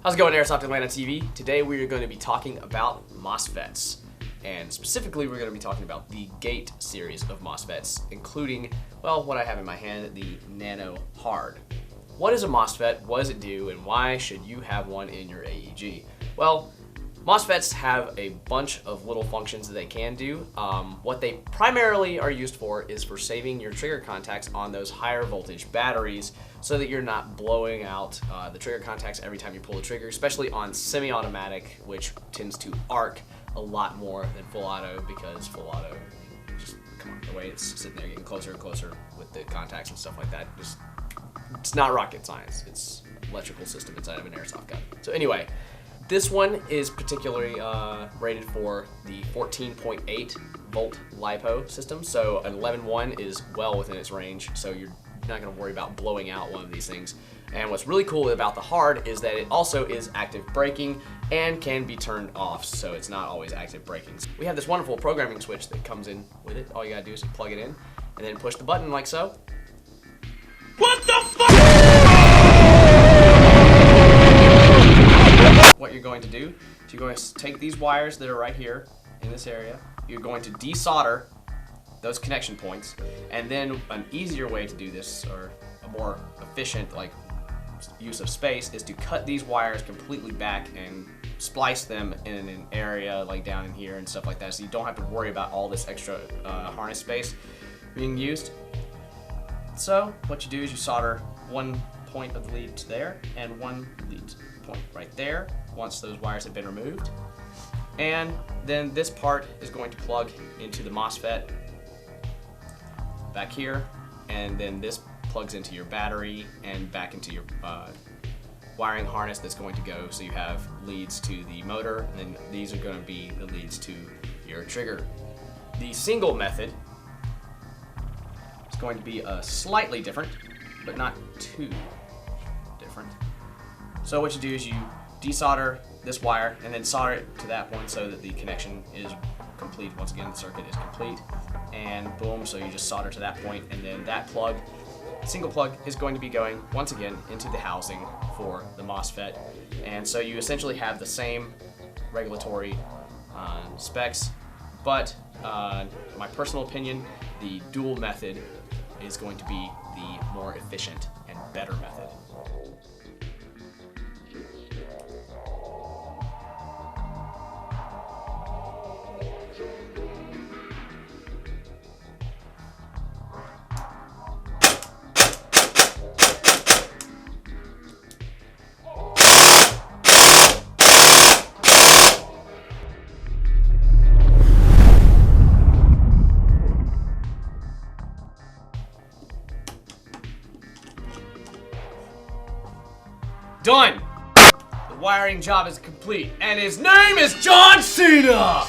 How's it going, Airsoft Atlanta TV? Today we are going to be talking about Mosfets. And specifically we're going to be talking about the Gate series of Mosfets, including, well, what I have in my hand, the Nano Hard. What is a Mosfet, what does it do, and why should you have one in your AEG? Well, Mosfets have a bunch of little functions that they can do. What they primarily are used for is for saving your trigger contacts on those higher voltage batteries so that you're not blowing out the trigger contacts every time you pull the trigger, especially on semi-automatic, which tends to arc a lot more than full auto because full auto, just come on, the way it's sitting there getting closer and closer with the contacts and stuff like that, it's not rocket science. It's electrical system inside of an airsoft gun. So anyway, this one is particularly rated for the 14.8 volt LiPo system, so an 11.1 is well within its range, so you're not going to worry about blowing out one of these things. And what's really cool about the Hard is that it also is active braking and can be turned off, so it's not always active braking. We have this wonderful programming switch that comes in with it. All you gotta do is plug it in and then push the button like so. What the fuck? What you're going to do is you're going to take these wires that are right here in this area, you're going to desolder those connection points, and then an easier way to do this, or a more efficient use of space, is to cut these wires completely back and splice them in an area like down in here and stuff like that, so you don't have to worry about all this extra harness space being used. So what you do is you solder one point of the lead to there and one lead point right there once those wires have been removed, and then this part is going to plug into the MOSFET back here, and then this plugs into your battery and back into your wiring harness that's going to go, so you have leads to the motor, and then these are going to be the leads to your trigger. The single method is going to be slightly different, but not too different. So what you do is you desolder this wire and then solder it to that point so that the connection is complete. Once again, the circuit is complete, and boom, so you just solder to that point, and then that plug, single plug, is going to be going once again into the housing for the MOSFET. And so you essentially have the same regulatory specs, but my personal opinion, the dual method is going to be the more efficient and better method. Done! The wiring job is complete, and his name is John Cena!